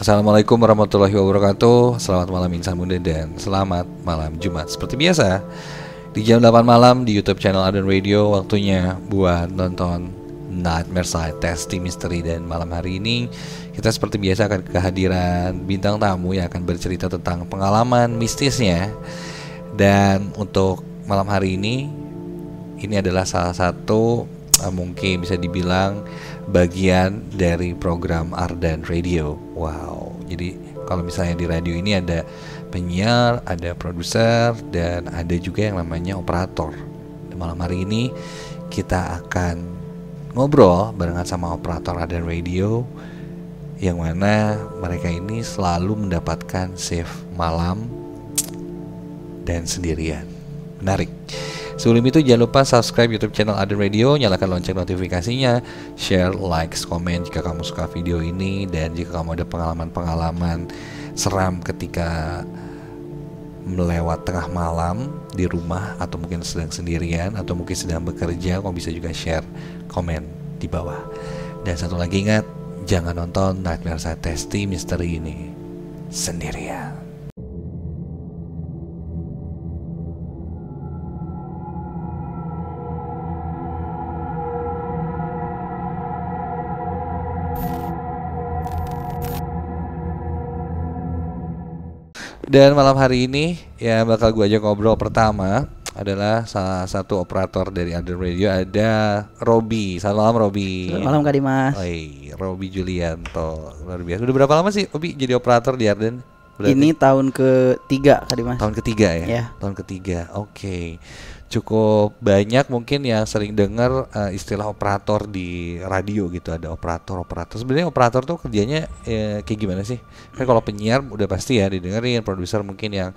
Assalamualaikum warahmatullahi wabarakatuh. Selamat malam insan muda dan selamat malam Jumat. Seperti biasa di jam 8 malam di YouTube channel Ardan Radio, waktunya buat nonton Nightmare Side Testy Misteri. Dan malam hari ini kita seperti biasa akan kehadiran bintang tamu yang akan bercerita tentang pengalaman mistisnya. Dan untuk malam hari ini adalah salah satu mungkin bisa dibilang bagian dari program Ardan Radio. Wow, jadi kalau misalnya di radio ini ada penyiar, ada produser, dan ada juga yang namanya operator. Dan malam hari ini kita akan ngobrol barengan sama operator Ardan Radio, yang mana mereka ini selalu mendapatkan shift malam dan sendirian. Menarik. Sebelum itu jangan lupa subscribe YouTube channel Ardan Radio, nyalakan lonceng notifikasinya, share, like, komen jika kamu suka video ini. Dan jika kamu ada pengalaman-pengalaman seram ketika melewat tengah malam di rumah, atau mungkin sedang sendirian, atau mungkin sedang bekerja, kamu bisa juga share, komen di bawah. Dan satu lagi ingat, jangan nonton Nightmare Side Testy Misteri ini sendirian. Dan malam hari ini yang bakal gue ajak ngobrol pertama adalah salah satu operator dari Ardan Radio, ada Robi. Selamat malam Robi. Selamat malam Kak Dimas. Robi Julianto, luar biasa. Udah berapa lama sih Robi jadi operator di Ardan? Ini tahun ketiga Kak Dimas. Tahun ketiga ya? Ya. Tahun ketiga, oke. Cukup banyak mungkin yang sering dengar istilah operator di radio gitu. Ada operator. Sebenarnya operator tuh kerjanya kayak gimana sih? Kan kalau penyiar udah pasti ya didengerin, produser mungkin yang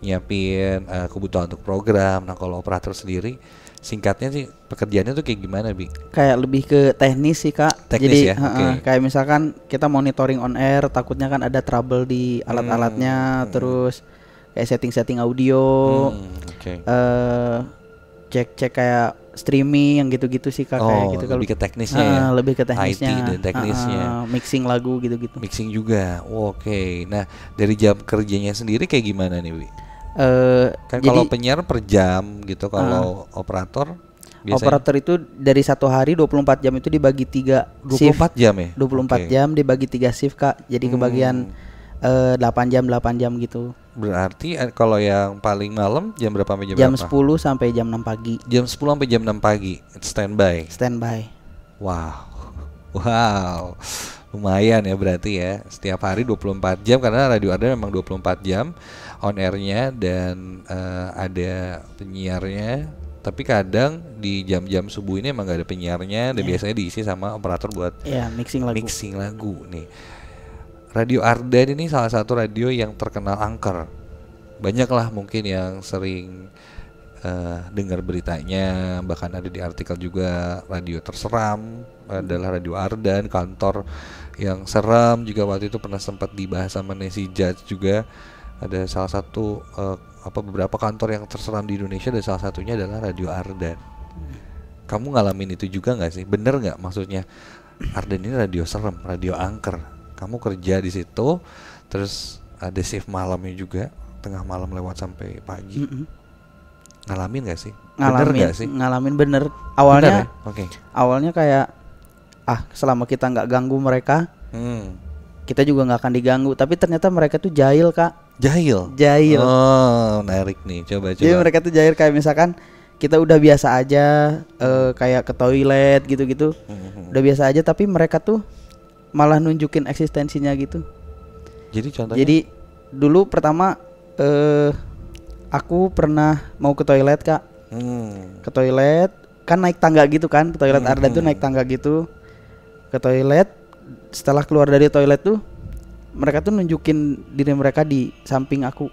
nyiapin kebutuhan untuk program. Nah kalau operator sendiri, singkatnya sih pekerjaannya tuh kayak gimana, Bi? Kayak lebih ke teknis sih Kak. Teknis jadi, ya? Okay. Kayak misalkan kita monitoring on air, takutnya kan ada trouble di alat-alatnya, terus kayak setting audio, cek kayak streaming yang gitu-gitu sih Kak. Kayak gitu. Lebih ke teknisnya ya? Lebih ke teknisnya, IT dan teknisnya, mixing lagu gitu-gitu. Mixing juga, oke. Nah dari jam kerjanya sendiri kayak gimana nih, Wi? Kan kalau penyiar per jam gitu, kalau operator biasanya? Operator itu dari satu hari 24 jam itu dibagi 3 shift. 24 jam ya? 24 jam dibagi 3 shift Kak. Jadi kebagian 8 jam gitu. Berarti kalau yang paling malam jam berapa sampai jam berapa? 10 sampai jam 6 pagi. Jam 10 sampai jam 6 pagi standby. Wow. Lumayan ya berarti ya. Setiap hari 24 jam, karena Radio Ardan memang 24 jam on airnya, dan ada penyiarnya. Tapi kadang di jam-jam subuh ini emang gak ada penyiarnya, dan biasanya diisi sama operator buat mixing lagu nih. Radio Ardan ini salah satu radio yang terkenal angker. Banyak lah mungkin yang sering dengar beritanya, bahkan ada di artikel juga, radio terseram adalah Radio Ardan, kantor yang seram juga waktu itu pernah sempat dibahas sama Nancy Judge juga. Ada salah satu beberapa kantor yang terseram di Indonesia, dan salah satunya adalah Radio Ardan. Kamu ngalamin itu juga nggak sih? Bener nggak maksudnya Ardan ini radio serem, radio angker? Kamu kerja di situ, terus ada shift malamnya juga, tengah malam lewat sampai pagi. Ngalamin gak sih? Ngalamin bener. Awalnya, bener ya? Awalnya kayak selama kita nggak ganggu mereka, kita juga nggak akan diganggu. Tapi ternyata mereka tuh jahil Kak. Jahil. Oh, menarik nih. Coba. Jadi mereka tuh jahil, kayak misalkan kita udah biasa aja, kayak ke toilet gitu-gitu, udah biasa aja, tapi mereka tuh malah nunjukin eksistensinya gitu. Jadi contohnya? Jadi dulu pertama aku pernah mau ke toilet Kak. Ke toilet kan naik tangga gitu kan. Ke toilet Ardan tuh naik tangga gitu. Ke toilet, setelah keluar dari toilet tuh mereka tuh nunjukin diri mereka di samping aku.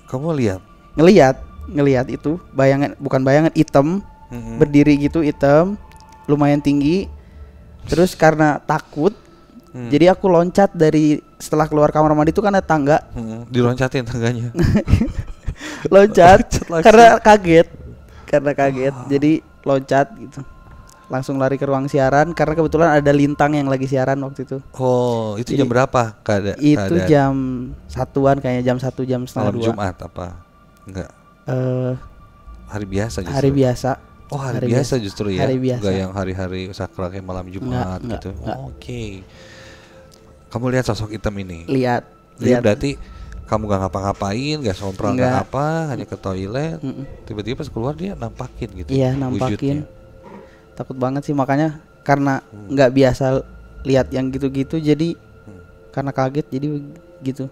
Kamu lihat? Ngelihat itu bukan bayangan, hitam, berdiri gitu, hitam, lumayan tinggi. Terus karena takut, jadi aku loncat dari, setelah keluar kamar mandi itu kan ada tangga. Diloncatin tangganya. Loncat karena kaget. Jadi loncat gitu. langsung lari ke ruang siaran karena kebetulan ada Lintang yang lagi siaran waktu itu. Oh, itu jam berapa? Itu jam 1-an kayaknya, jam 1, jam setengah 2. Malam Jumat apa? Enggak. Hari biasa justru. Hari biasa. Oh, hari biasa justru ya. Hari biasa. Enggak yang hari-hari sakral kayak malam Jumat gitu. Oke. Kamu lihat sosok hitam ini? Lihat. Berarti kamu gak ngapa-ngapain, gak sompral, gak apa, hanya ke toilet. Tiba-tiba pas keluar dia nampakin gitu. Iya, nampakin. Takut banget sih, makanya karena nggak biasa lihat yang gitu-gitu, jadi karena kaget jadi gitu.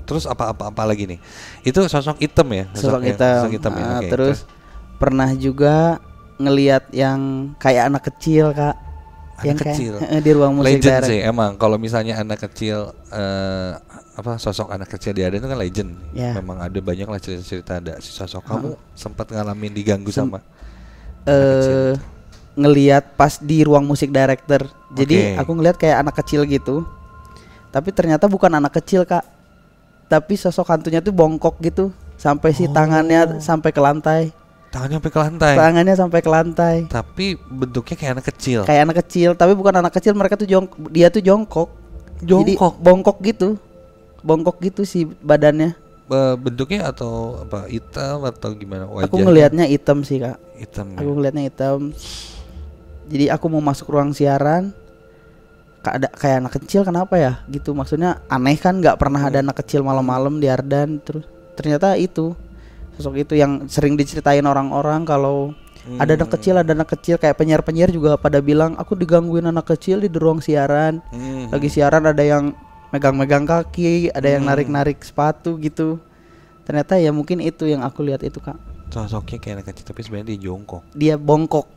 Terus apa lagi nih? Itu sosok hitam ya? Sosok hitam ya. Okay, terus pernah juga ngelihat yang kayak anak kecil, Kak. Anak yang kecil kayak, di ruang musik legend sih emang. Kalau misalnya anak kecil sosok anak kecil di Ardan itu kan legend. Memang ada banyak lah cerita-cerita ada si sosok. Kamu sempat ngalamin diganggu sama ngelihat pas di ruang musik director. Jadi aku ngelihat kayak anak kecil gitu. Tapi ternyata bukan anak kecil, Kak. Tapi sosok hantunya tuh bongkok gitu sampai si tangannya sampai ke lantai. Tangannya sampai ke lantai. Tapi bentuknya kayak anak kecil. Kayak anak kecil, tapi bukan anak kecil, mereka tuh dia tuh jongkok. Jadi bongkok gitu si badannya. Bentuknya atau apa, hitam atau gimana wajahnya? Aku ngelihatnya hitam sih, Kak. Hitam. Aku ngelihatnya hitam. Jadi aku mau masuk ruang siaran, kayak anak kecil, kenapa ya gitu, maksudnya aneh kan, nggak pernah ada anak kecil malam-malam di Ardan. Terus ternyata itu sosok itu yang sering diceritain orang-orang kalau ada anak kecil kayak penyiar juga pada bilang aku digangguin anak kecil di ruang siaran. Lagi siaran ada yang megang-megang kaki, ada yang narik-narik sepatu gitu. Ternyata ya mungkin itu yang aku lihat itu, Kak. Sosoknya kayak anak kecil tapi sebenarnya dia jongkok. Dia bongkok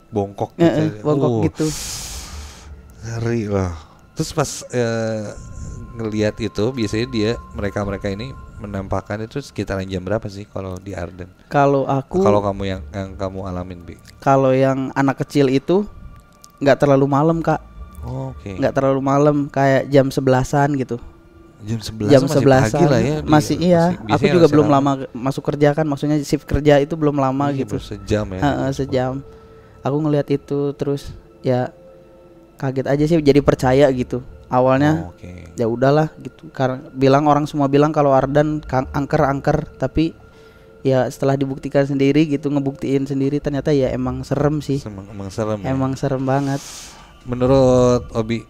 gitu. Bongkok gitu. Ngeri loh. Terus pas ngelihat itu biasanya mereka ini menampakkan itu sekitaran jam berapa sih kalau di Ardan? Kalau kamu yang kamu alamin, Bi. Kalau yang anak kecil itu nggak terlalu malam, Kak. Oke. Nggak terlalu malam, kayak jam 11-an gitu. Jam 11 masih pagi lah ya. Masih iya. Aku juga belum lama masuk kerja kan, maksudnya shift kerja itu belum lama gitu. Sejam ya. Sejam. Aku ngelihat itu terus ya kaget aja sih, jadi percaya gitu. Awalnya ya udahlah gitu. Karena semua bilang kalau Ardan angker, tapi ya setelah dibuktikan sendiri gitu, ngebuktiin sendiri, ternyata ya emang serem sih. Emang serem. Emang serem banget. Menurut Obi,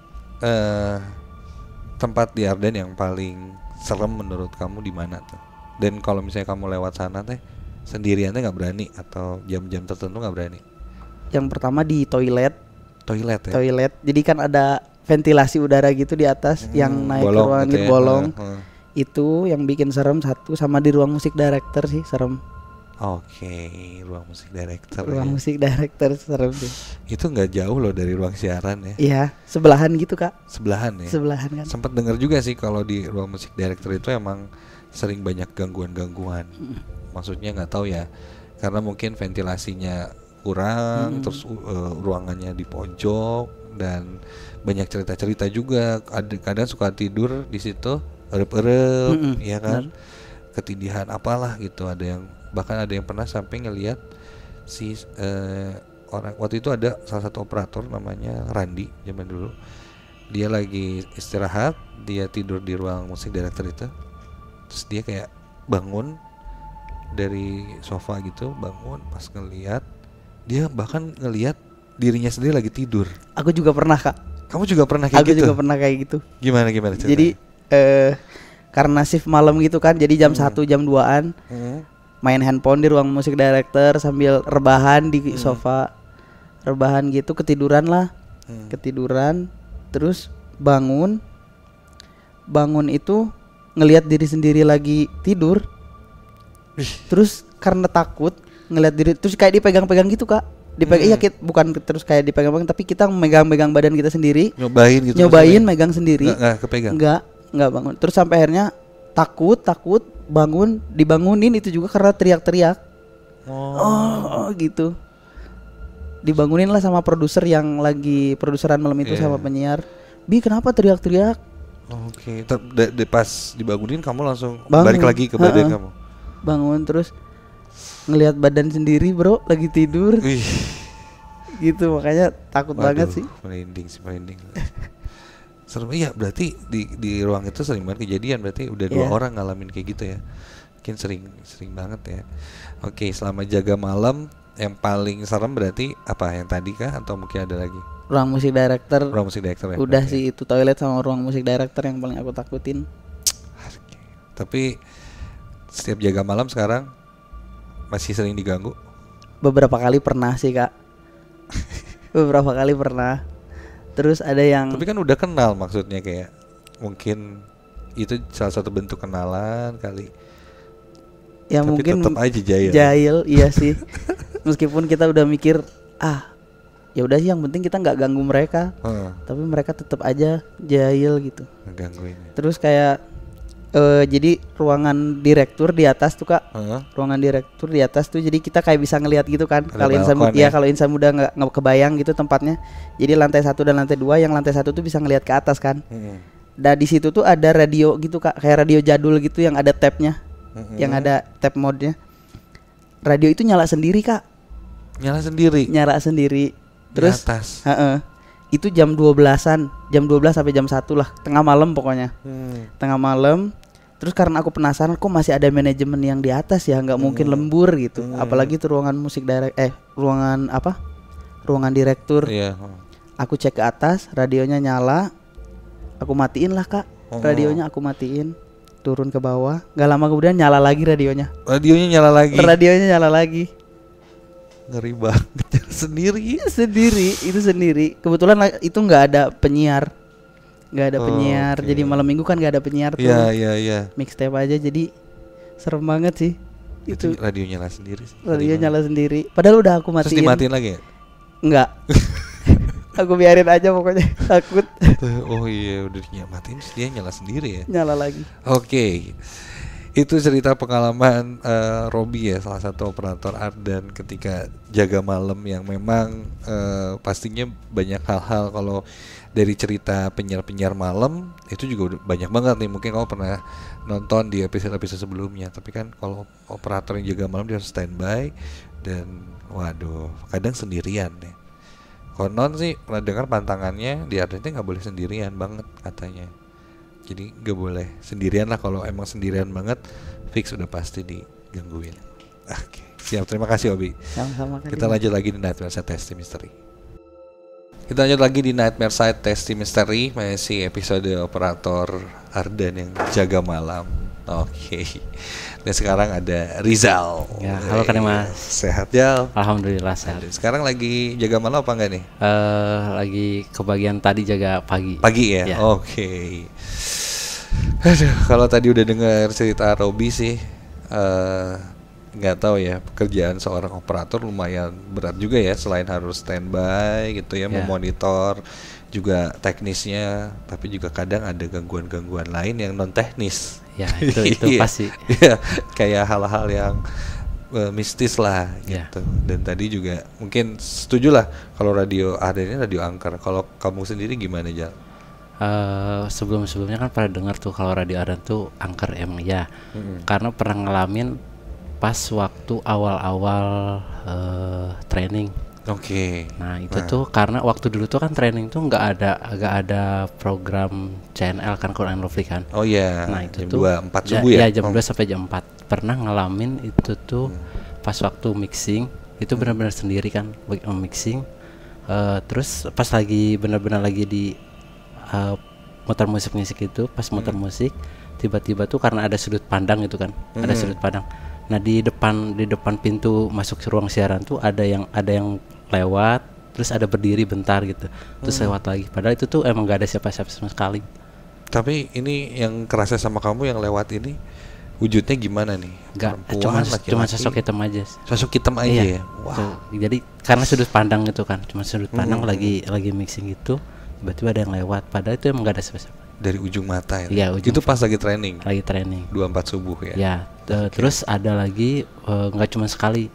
tempat di Ardan yang paling serem menurut kamu di mana tuh? Dan kalau misalnya kamu lewat sana teh sendirian teh nggak berani atau jam-jam tertentu nggak berani? Yang pertama di toilet ya? Toilet. Jadi kan ada ventilasi udara gitu di atas yang naik ke ruang gitu, bolong. Itu yang bikin serem satu, sama di ruang musik director sih serem. Oke, ruang musik director. Ruang musik director serem sih. Itu nggak jauh loh dari ruang siaran ya? Iya, sebelahan gitu, Kak. Sebelahan ya? Sebelahan kan. Sempat dengar juga sih kalau di ruang musik director itu emang sering banyak gangguan. Maksudnya nggak tahu ya, karena mungkin ventilasinya kurang, terus ruangannya di pojok dan banyak cerita-cerita juga. Kadang suka tidur di situ, erep-erep, ya kan? Ketindihan apalah gitu. Bahkan ada yang pernah sampai ngelihat si orang, waktu itu ada salah satu operator namanya Randi zaman dulu. Dia lagi istirahat, dia tidur di ruang musik director itu. Terus dia kayak bangun dari sofa gitu, pas ngelihat, dia bahkan ngelihat dirinya sendiri lagi tidur. Aku juga pernah, Kak. Kamu juga pernah kayak gitu? Aku juga pernah kayak gitu. Gimana ceritanya? Jadi karena shift malam gitu kan, jadi jam 1, jam 2-an main handphone di ruang musik director sambil rebahan di sofa. Rebahan gitu, ketiduran lah. Ketiduran, terus bangun itu ngelihat diri sendiri lagi tidur. Terus karena takut ngelihat diri, terus kayak dipegang-pegang gitu, Kak. Iya, bukan terus kayak dipegang-pegang, tapi kita megang-megang badan kita sendiri. Nyobain megang sendiri. Enggak kepegang. Enggak bangun. Terus sampai akhirnya takut dibangunin itu juga karena teriak-teriak. Gitu. Dibangunin lah sama produser yang lagi produseran malam itu sama penyiar. Bi, kenapa teriak-teriak? Oke. Pas dibangunin kamu langsung balik lagi ke badan kamu. Bangun terus ngelihat badan sendiri, bro, lagi tidur. gitu, makanya takut banget sih. Merinding. Serem. Iya, berarti di ruang itu sering banget kejadian, berarti udah 2 orang ngalamin kayak gitu ya. Mungkin sering banget ya. Oke, selama jaga malam yang paling serem berarti apa, yang tadi kah atau mungkin ada lagi? Ruang musik director Ya. Udah sih, itu toilet sama ruang musik director yang paling aku takutin. Tapi setiap jaga malam sekarang masih sering diganggu? Beberapa kali pernah sih, Kak. Beberapa kali pernah. Terus ada yang, tapi kan udah kenal, maksudnya kayak mungkin itu salah satu bentuk kenalan kali. Ya tapi mungkin tetap aja jahil. Iya sih. Meskipun kita udah mikir ya udah sih, yang penting kita nggak ganggu mereka. Tapi mereka tetap aja jahil gitu. Ngegangguin. Terus kayak jadi ruangan direktur di atas tuh, Kak. Ruangan direktur di atas tuh, jadi kita kayak bisa ngelihat gitu kan. Kalau insan muda nggak kebayang gitu tempatnya. Jadi lantai 1 dan lantai 2, yang lantai 1 tuh bisa ngelihat ke atas kan. Dan di situ tuh ada radio gitu, Kak, kayak radio jadul gitu yang ada tabnya, yang ada tab mode-nya. Radio itu nyala sendiri, Kak. Nyala sendiri. Terus di atas. Itu jam 12-an, jam 12 sampai jam 1 lah, tengah malam pokoknya. Tengah malam. Terus karena aku penasaran, kok masih ada manajemen yang di atas ya, nggak mungkin lembur gitu. Apalagi itu ruangan musik ruangan direktur. Aku cek ke atas, radionya nyala. Aku matiin lah, Kak. Radionya aku matiin. Turun ke bawah. Gak lama kemudian nyala lagi radionya. Radionya nyala lagi. Ngeri banget. Sendiri. Itu sendiri. Kebetulan itu nggak ada penyiar. Jadi malam minggu kan nggak ada penyiar tuh. Iya. Mixtape aja, jadi serem banget sih. Itu radio nyala sendiri. Padahal udah aku matiin. Terus dimatiin lagi ya? Enggak. Aku biarin aja pokoknya, takut. Oh iya, udah matiin dia nyala sendiri ya. Nyala lagi. Oke. Itu cerita pengalaman Robi ya, salah satu operator Ardan ketika jaga malam, yang memang pastinya banyak hal-hal. Kalau dari cerita penyiar malam itu juga udah banyak banget nih, mungkin kamu pernah nonton di episode sebelumnya. Tapi kan kalau operator yang jaga malam dia harus standby, dan waduh, kadang sendirian nih. Konon sih pernah dengar pantangannya di Ardan itu nggak boleh sendirian banget katanya. Jadi nggak boleh sendirian lah, kalau emang sendirian banget fix udah pasti digangguin. Oke, siap, terima kasih Obi. Sama-sama. Kita lanjut lagi di Nightmare Side Testing Mystery. Masih episode operator Ardan yang jaga malam. Oke. Dan sekarang ada Rizal. Ya, halo Kang Mas. Sehat, Jal? Alhamdulillah sehat. Sekarang lagi jaga malam apa enggak nih? Lagi kebagian tadi jaga pagi. Pagi ya? Oke. Aduh, kalau tadi udah dengar cerita Robi sih, nggak tahu ya, pekerjaan seorang operator lumayan berat juga ya, selain harus standby gitu ya, memonitor juga teknisnya, tapi juga kadang ada gangguan-gangguan lain yang non teknis. Ya, itu pasti. Iya, kayak hal-hal yang mistis lah gitu. Dan tadi juga mungkin setuju lah kalau radio ada ini radio angker. Kalau kamu sendiri gimana, Jal? Sebelumnya kan pernah dengar tuh kalau radio Ardan tuh angker emang ya. Karena pernah ngalamin pas waktu awal-awal training. Oke. Nah itu tuh karena waktu dulu tuh kan training tuh nggak ada program CNL kan, Quran Lovely kan. Oh iya. Nah itu jam tuh 2-4 subuh ya? Jam 2 sampai jam 4. Pernah ngalamin itu tuh pas waktu mixing itu benar-benar sendiri kan mixing. Terus pas lagi benar-benar lagi di muter musik itu, pas muter musik tiba-tiba tuh karena ada sudut pandang gitu kan, ada sudut pandang. Nah di depan pintu masuk ruang siaran tuh ada yang lewat, terus ada berdiri bentar gitu, terus lewat lagi. Padahal itu tuh emang gak ada siapa-siapa sama sekali. Tapi ini yang kerasa sama kamu yang lewat ini wujudnya gimana nih? Gak, cuma sosok hitam aja. Sosok hitam aja ya. Wow. Jadi karena sudut pandang itu kan, cuma sudut pandang lagi mixing gitu, tiba-tiba ada yang lewat. Padahal itu emang gak ada siapa-siapa. Dari ujung mata ya. Iya, itu pas lagi training. 2-4 subuh ya. Ya. Terus ada lagi nggak cuma sekali.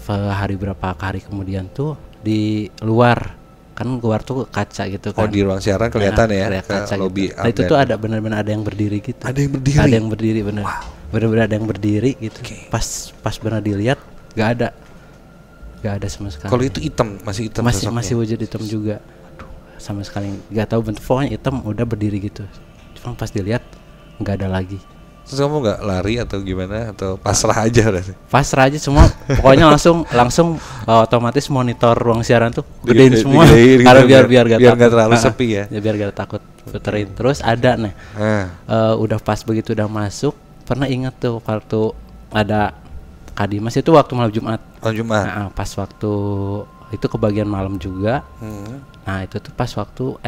Beberapa hari kemudian tuh di luar kan, luar tuh kaca gitu kan. Oh, di ruang siaran kelihatan ya, kaca lobby gitu. Nah itu tuh ada benar-benar ada yang berdiri gitu. Ada yang berdiri benar. Wow. Benar-benar ada yang berdiri gitu. Pas benar dilihat nggak ada. nggak ada sama sekali. Kalau itu hitam, masih hitam masih sosoknya? masih wujud hitam juga. Aduh, sama sekali nggak tahu bentuk, pokoknya hitam udah berdiri gitu. Cuma pas dilihat nggak ada lagi. Terus kamu nggak lari atau gimana, atau pasrah aja udah sih? Pasrah aja semua, pokoknya langsung otomatis monitor ruang siaran tuh gedein semua, Digedein karena gitu, biar nggak terlalu sepi ya. Biar gak takut puterin. Terus ada nih, udah pas begitu udah masuk, pernah inget tuh waktu ada Kadimas itu waktu malam Jumat. Malam Jumat. Nah, pas waktu itu kebagian malam juga. Nah itu tuh pas waktu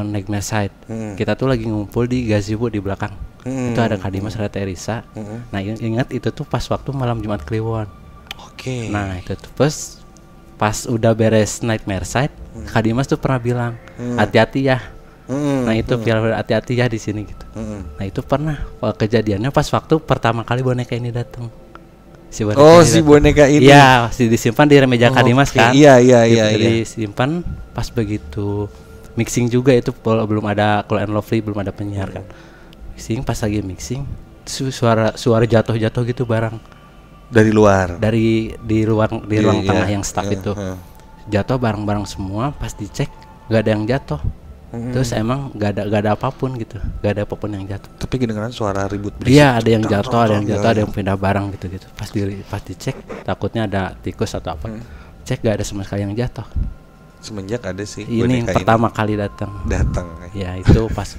Nightmare Side. Kita tuh lagi ngumpul di gazebo di belakang. Itu ada Kadimas, ada Teresa. Nah ingat itu tuh pas waktu malam Jumat Kliwon. Oke. Nah itu tuh pas udah beres Nightmare Side, Kadimas tuh pernah bilang hati-hati ya. Nah itu biar hati-hati ya di sini gitu. Nah itu pernah kejadiannya pas waktu pertama kali boneka ini datang. Si boneka ini. Iya, disimpan di meja Kadimas kan. Iya. Disimpan pas begitu mixing juga, itu belum ada Cool and Lovely, belum ada penyiar kan. Mixing, pas lagi mixing suara jatuh gitu barang dari luar. di ruang tengah yang staff itu. Jatuh barang-barang semua, pas dicek nggak ada yang jatuh. Terus emang gak ada apapun gitu, gak ada apapun yang jatuh. Tapi kedengeran suara ribut berisik. Iya, ada yang jatuh, ada yang pindah barang gitu. Pas dicek takutnya ada tikus atau apa. Cek gak ada sama sekali yang jatuh. Semenjak ada sih. Ini yang pertama kali datang. Ya itu pas.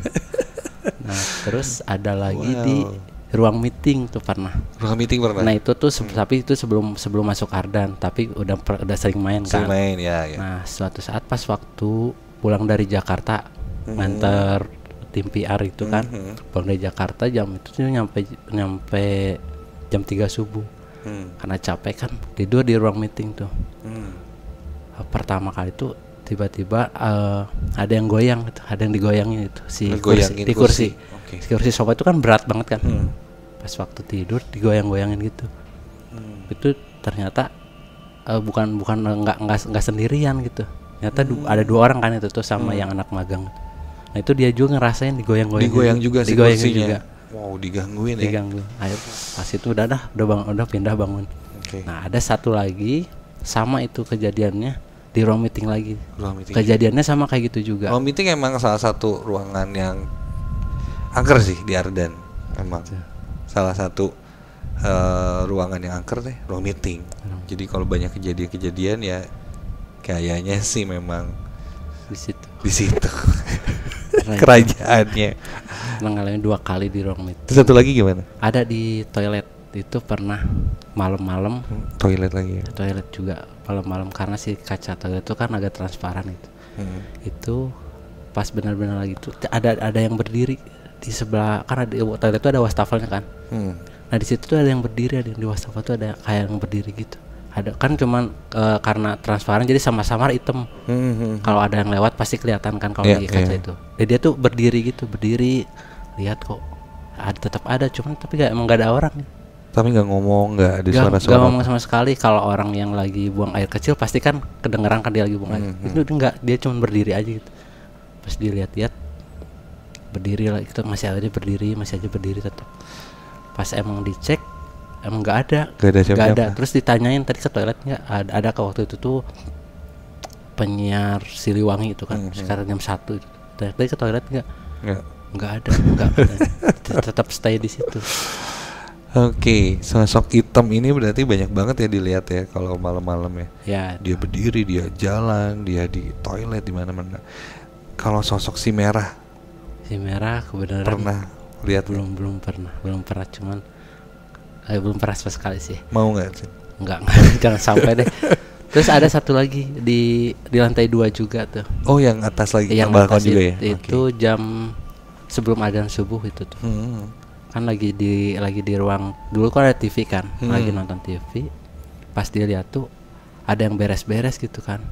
Nah terus ada lagi di ruang meeting tuh pernah. Nah itu tuh tapi itu sebelum masuk Ardan, tapi udah sering main kan. Sering main ya. Nah suatu saat pas waktu pulang dari Jakarta nganter tim PR itu kan, pulang dari Jakarta jam itu tuh nyampe jam 3 subuh. Karena capek kan, tidur di ruang meeting tuh. Pertama kali tuh tiba-tiba ada yang goyang gitu, ada yang digoyangin itu di kursi. Okay. Kursi sofa itu kan berat banget kan. Pas waktu tidur digoyang-goyangin gitu. Itu ternyata bukan nggak sendirian gitu. Ternyata ada 2 orang kan itu tuh sama yang anak magang. Nah itu dia juga ngerasain digoyang juga sih kursinya. Wow, digangguin ya. Diganggu. Akhir pas itu udah pindah bangun. Okay. Nah ada satu lagi sama itu kejadiannya di ruang meeting lagi. Kejadiannya sama kayak gitu juga. Ruang meeting emang salah satu ruangan yang angker sih di Ardan. Emang salah satu ruangan yang angker deh, ruang meeting. Jadi kalau banyak kejadian ya kayaknya sih memang di situ. Kerajaannya. Ngalamin 2 kali di ruang meeting. Satu lagi gimana? Ada di toilet itu pernah malam-malam. Toilet lagi ya? Toilet juga malam-malam karena si kaca toilet itu kan agak transparan itu. Itu pas benar-benar lagi tuh ada yang berdiri di sebelah, karena di toilet itu ada wastafelnya kan. Nah di situ tuh ada yang berdiri, ada yang di wastafel tuh ada kayak yang berdiri gitu. Ada kan cuman karena transparan jadi sama-sama hitam. Kalau ada yang lewat pasti kelihatan kan kalau di kaca itu. Dan dia tuh berdiri lihat kok tetap ada, cuman tapi emang gak ada orang. Tapi nggak ngomong, nggak ada suara-suara. Nggak ngomong sama sekali. Kalau orang yang lagi buang air kecil pasti kan kedengeran kan dia lagi buang air. Itu enggak, dia cuma berdiri aja gitu. Pas dilihat-lihat berdiri lah, itu masih aja berdiri tetap. Pas emang dicek emang nggak ada. Terus ditanyain tadi ke toilet nggak ada ke waktu itu tuh penyiar Siliwangi itu kan sekarang jam 1 itu. Tadi ke toilet nggak ada. Tetap stay di situ. Oke, sosok hitam ini berarti banyak banget ya dilihat ya kalau malam-malam ya. Ya. Dia berdiri, dia jalan, dia di toilet di mana-mana. Kalau sosok si merah kebenaran pernah lihat? Belum pernah cuman belum pernah sama sekali sih. Mau nggak sih? Enggak, jangan sampai deh. Terus ada satu lagi di lantai 2 juga tuh. Oh, yang atas lagi, yang balkon juga ya? Itu jam sebelum adzan subuh itu tuh. Kan lagi di ruang, dulu kan ada TV kan, lagi nonton TV. Pas dilihat tuh ada yang beres-beres gitu kan.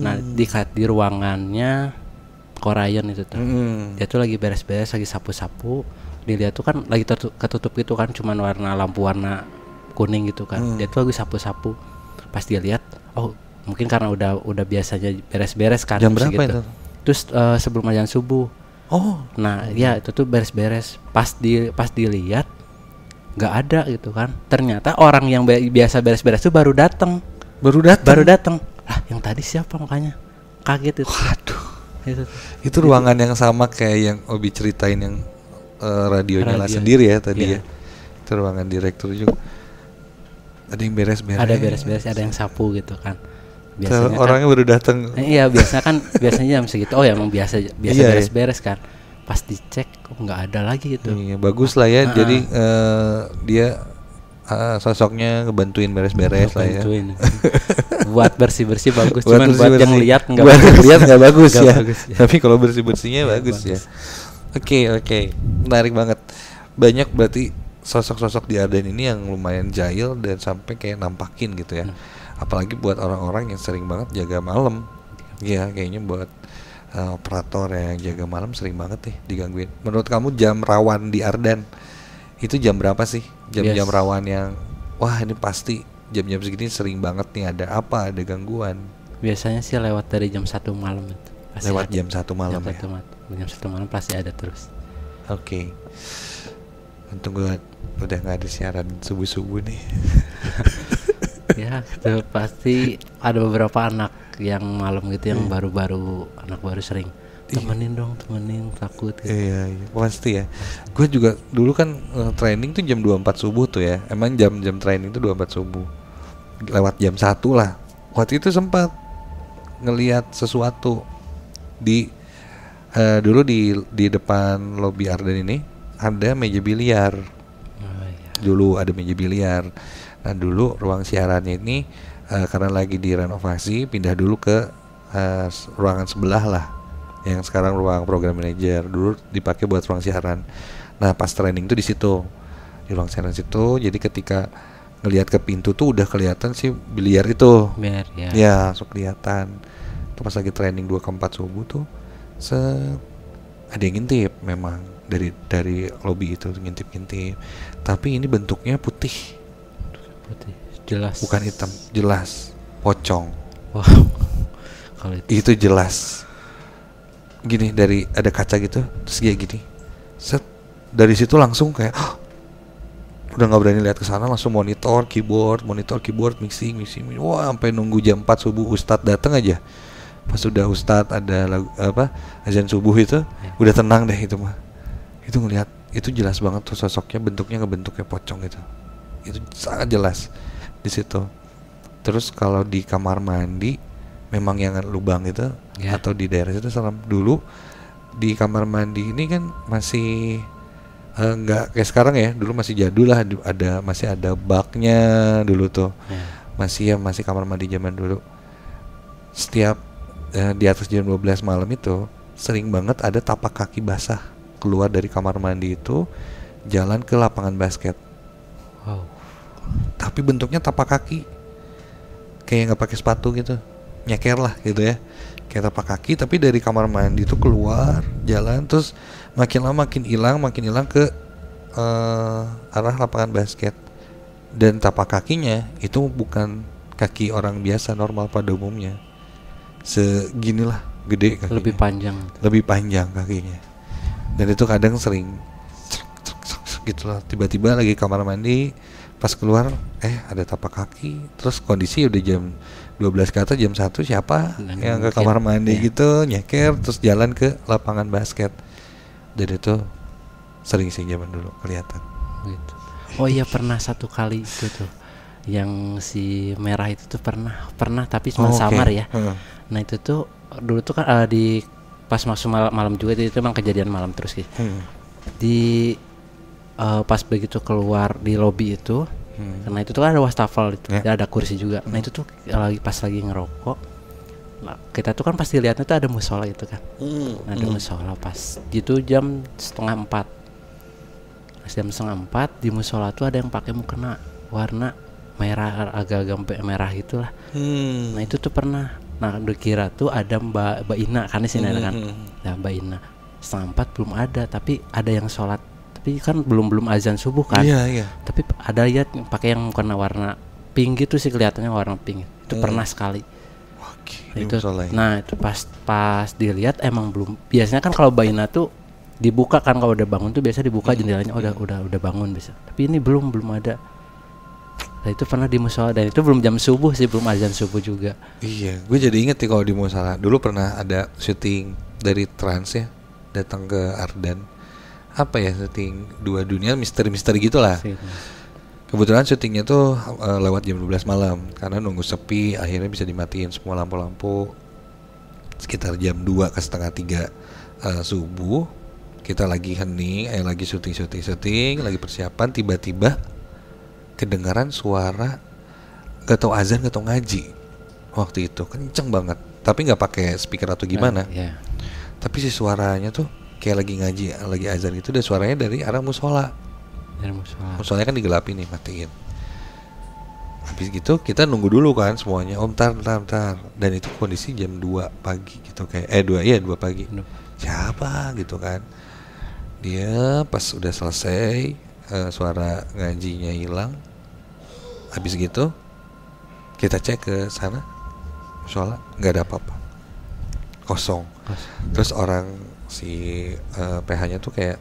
Nah di ruangannya Korean itu tuh. Dia tuh lagi beres-beres, lagi sapu-sapu. Dilihat tuh kan lagi ketutup gitu kan, cuman lampu warna kuning gitu kan. Dia tuh lagi sapu-sapu. Pas dia lihat, oh mungkin karena udah biasanya beres-beres kan. Jam berapa gitu. itu? Terus sebelum adzan subuh. Oh, nah ya itu tuh beres-beres. Pas dilihat nggak ada gitu kan. Ternyata orang yang biasa beres-beres tuh baru datang. baru datang. Lah yang tadi siapa makanya kaget itu. Waduh. Itu Ruangan yang sama kayak yang Obi ceritain yang radionya lah Radio. sendiri ya tadi Iya. ya. Itu ruangan direktur juga. Ada yang beres-beres. ada beres-beres, ada yang sapu gitu kan. Biasanya Biasanya orangnya baru datang. iya biasanya jam segitu. Oh ya emang biasa Iya, beres-beres kan. Pas dicek kok nggak ada lagi gitu. Iya, bagus lah ya. Jadi dia sosoknya ngebantuin beres-beres lah ya. Bantuin. Buat bersih-bersih bagus, Buat cuman buat yang bersih-bersih. lihat nggak Buat yang bagus. lihat nggak bagus Nggak ya. bagus, ya. Tapi kalau bersih-bersihnya Iya, bagus ya. bagus. Oke, menarik banget. Banyak berarti sosok-sosok di Arden ini yang lumayan jahil dan sampai kayak nampakin gitu ya. Apalagi buat orang-orang yang sering banget jaga malam. Iya, kayaknya buat operator yang jaga malam sering banget nih digangguin. Menurut kamu jam rawan di Ardan itu jam berapa sih? Jam-jam Yes. rawan yang wah ini pasti jam-jam segini sering banget nih ada apa, ada gangguan. Biasanya sih lewat dari jam 1 malam itu. Pasti Lewat ada. jam 1 malam ya. Jam 1 malam pasti ada terus. Oke. Untung gue udah nggak ada siaran subuh-subuh nih. Ya, itu pasti ada beberapa anak yang malam gitu yang baru-baru anak baru sering temenin dong, temenin takut gitu. Iya, pasti ya. Gue juga dulu kan training tuh jam 24 subuh tuh ya. Emang jam-jam training tuh 24 subuh. Lewat jam 1 lah. Waktu itu sempat ngelihat sesuatu di dulu di depan lobi Arden ini ada meja biliar. Oh, iya. Dulu ada meja biliar. Nah dulu ruang siarannya ini karena lagi direnovasi pindah dulu ke ruangan sebelah lah, yang sekarang ruang program manager. Dulu dipakai buat ruang siaran. Nah pas training tuh di situ, di ruang siaran situ. Jadi ketika ngelihat ke pintu tuh udah kelihatan sih biliar itu. Biar ya. Ya langsung kelihatan. Tuh pas lagi training 2 ke 4 subuh tuh ada yang ngintip memang dari lobi itu ngintip-ngintip. Tapi ini bentuknya putih, Putih. Jelas. bukan hitam, jelas pocong. Wow. Kalau Itu jelas. Gini dari ada kaca gitu, terus kayak gini. Set, dari situ langsung kayak udah nggak berani lihat ke sana, langsung monitor keyboard, mixing. Wah, sampai nunggu jam 4 subuh Ustadz datang aja. Pas sudah Ustadz ada lagu azan subuh itu, udah tenang deh itu mah. Itu ngelihat, itu jelas banget tuh sosoknya, bentuknya ngebentuk kayak pocong gitu. Itu sangat jelas di situ. Terus kalau di kamar mandi memang yang lubang itu atau di daerah situ serem. Dulu di kamar mandi ini kan masih nggak kayak sekarang ya. Dulu masih jadul lah, masih ada baknya dulu tuh. Masih kamar mandi zaman dulu. Setiap di atas jam 12 malam itu sering banget ada tapak kaki basah keluar dari kamar mandi itu jalan ke lapangan basket. wow. Tapi bentuknya tapak kaki, kayak nggak pakai sepatu gitu, nyeker lah gitu ya, kayak tapak kaki. Tapi dari kamar mandi itu keluar jalan, terus makin lama makin hilang ke arah lapangan basket. Dan tapak kakinya itu bukan kaki orang biasa normal pada umumnya, seginilah gede kakinya, lebih panjang kakinya. Dan itu kadang sering gitu lah, tiba-tiba lagi kamar mandi pas keluar ada tapak kaki. Terus kondisi udah jam 12 ke atas, jam 1 siapa yang ke kamar mandi gitu nyeker terus jalan ke lapangan basket. Dan itu sering sih zaman dulu kelihatan gitu. Oh iya, pernah satu kali itu tuh yang si merah itu tuh pernah tapi cuma samar ya. Nah itu tuh dulu tuh kan di pas masuk malam juga itu emang kejadian malam terus gitu. Di pas begitu keluar di lobi itu, karena itu tuh kan ada wastafel itu, ada kursi juga. Nah itu tuh pas lagi ngerokok, nah, kita tuh kan pasti lihatnya tuh ada musola itu kan. Nah, ada musola pas gitu jam 3:30. Jam 3:30 di musola tuh ada yang pakai mukena warna merah, agak-agak merah gitulah. Nah itu tuh pernah. Nah dikira tuh ada Mbak Ina kan di sini ada kan. Nah Mbak Ina 3:30 belum ada, tapi ada yang sholat. Tapi kan belum azan subuh kan. Iya. Tapi ada ya pakai yang mukena warna pink gitu sih, kelihatannya warna pink. Itu pernah sekali. Oke, nah itu pas dilihat emang belum. Biasanya kan kalau Mbak Ina tuh dibuka kan, kalau udah bangun tuh biasa dibuka jendelanya, udah bangun bisa. Tapi ini belum ada. Dan itu pernah di musola, dan itu belum jam subuh sih, belum azan subuh juga. Iya, gue jadi inget nih kalau di musola. Dulu pernah ada syuting dari Trans ya, datang ke Ardan. Apa ya, syuting Dua Dunia, misteri-misteri gitulah. Kebetulan syutingnya tuh lewat jam 12 malam karena nunggu sepi, akhirnya bisa dimatiin semua lampu-lampu. Sekitar jam 2 ke setengah 3 subuh, kita lagi hening, lagi syuting, lagi persiapan, tiba-tiba kedengaran suara gak tau azan gak tau ngaji. Waktu itu kenceng banget, tapi nggak pakai speaker atau gimana. Tapi si suaranya tuh kayak lagi ngaji, lagi azan gitu, dan suaranya dari arah musola. Musolanya kan digelapin nih, matiin. Habis gitu kita nunggu dulu kan semuanya. Bentar. Dan itu kondisi jam 2 pagi gitu, kayak 2 pagi. Siapa gitu kan. Dia pas udah selesai, suara ngajinya hilang. Habis gitu kita cek ke sana, musola nggak ada apa-apa, kosong. Terus orang si PH-nya tuh kayak,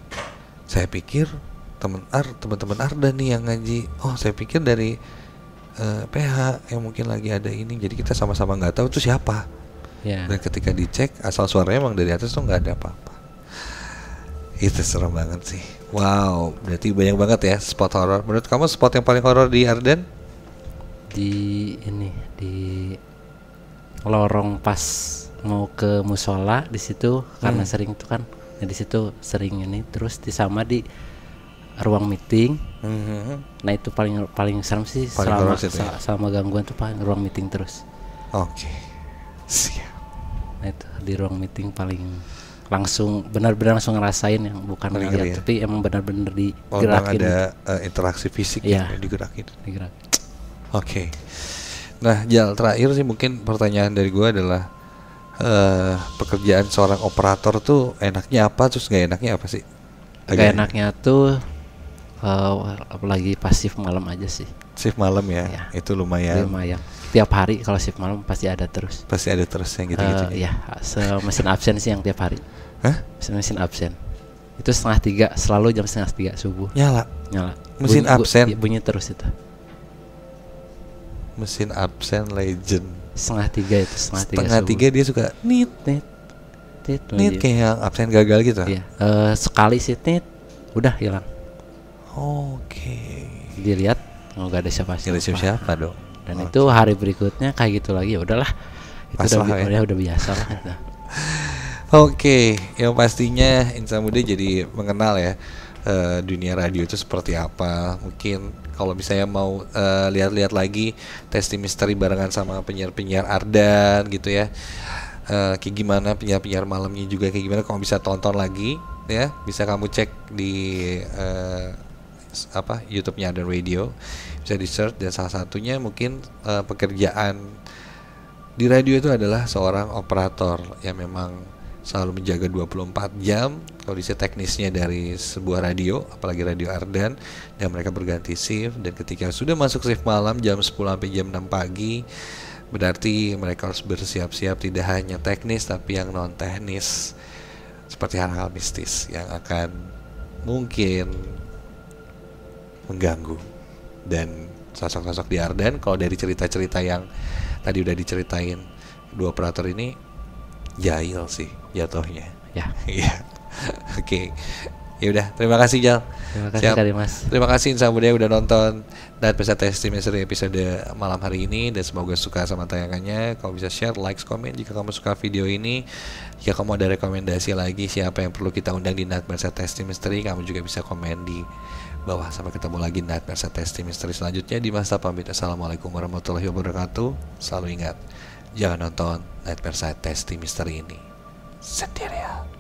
saya pikir teman-teman Ardan nih yang ngaji. Oh, saya pikir dari PH yang mungkin lagi ada ini. Jadi kita sama-sama nggak tahu itu siapa. Dan ketika dicek, asal suaranya emang dari atas tuh nggak ada apa-apa. Itu serem banget sih. Wow, berarti banyak banget ya spot horor. Menurut kamu spot yang paling horor di Ardan? Di lorong pas mau ke musola di situ, karena sering tuh kan. Di situ sering ini, terus sama di ruang meeting. Nah itu paling serem sih, selama gangguan tuh paling ruang meeting terus. Oke. Siap. Nah itu di ruang meeting paling langsung benar-benar langsung ngerasain, yang bukan ngeliat, tapi emang benar-benar digerakin. Ada interaksi fisik ya, digerakin. Oke. Nah, Jal, terakhir sih mungkin pertanyaan dari gue adalah pekerjaan seorang operator tuh enaknya apa, terus nggak enaknya apa sih? Gak enaknya tuh apalagi pas shift malam aja sih. Shift malam ya. Itu lumayan. Tiap hari kalau shift malam pasti ada terus. Pasti ada terus yang gitu-gitu. Ya, mesin absen sih yang tiap hari. Hah? Mesin absen. Itu 2:30, selalu jam 2:30 subuh. Nyala. Mesin absen. Bunyi terus itu. Mesin absen legend. 2:30 itu 2:30 dia suka nit kayak yang absen gagal gitu. Iya. Sekali sih udah hilang. Oke. Dilihat nggak ada siapa dong. Dan itu hari berikutnya kayak gitu lagi, ya udahlah. Itu udah biasa lah. Oke, yang pastinya Insan Muda jadi mengenal ya dunia radio itu seperti apa. Mungkin kalau misalnya mau lihat-lihat lagi Testi Misteri barengan sama penyiar-penyiar Ardan gitu ya, kayak gimana penyiar-penyiar malamnya juga kayak gimana, kamu bisa tonton lagi ya. Bisa kamu cek di YouTube-nya Ardan Radio, bisa di search. Dan salah satunya mungkin pekerjaan di radio itu adalah seorang operator yang memang selalu menjaga 24 jam kondisi teknisnya dari sebuah radio, apalagi radio Ardan, dan mereka berganti shift. Dan ketika sudah masuk shift malam jam 10 sampai jam 6 pagi, berarti mereka harus bersiap-siap tidak hanya teknis tapi yang non teknis, seperti hal-hal mistis yang akan mungkin mengganggu. Dan sosok-sosok di Ardan, kalau dari cerita-cerita yang tadi udah diceritain dua operator ini, jahil sih jatuhnya. Ya. Iya. Oke. Ya udah, terima kasih Jal. Terima kasih Kak Dimas. Terima kasih Insan Muda udah nonton dan bisa Testi Misteri episode malam hari ini, dan semoga suka sama tayangannya. Kamu bisa share, like, komen jika kamu suka video ini. Jika kamu ada rekomendasi lagi siapa yang perlu kita undang di Nightmare Testi Misteri, kamu juga bisa komen di bawah. Sampai ketemu lagi Nightmare Testi Misteri selanjutnya. Di masa pamit, assalamualaikum warahmatullahi wabarakatuh. Selalu ingat, jangan nonton Nightmare Testi Misteri ini sendirian.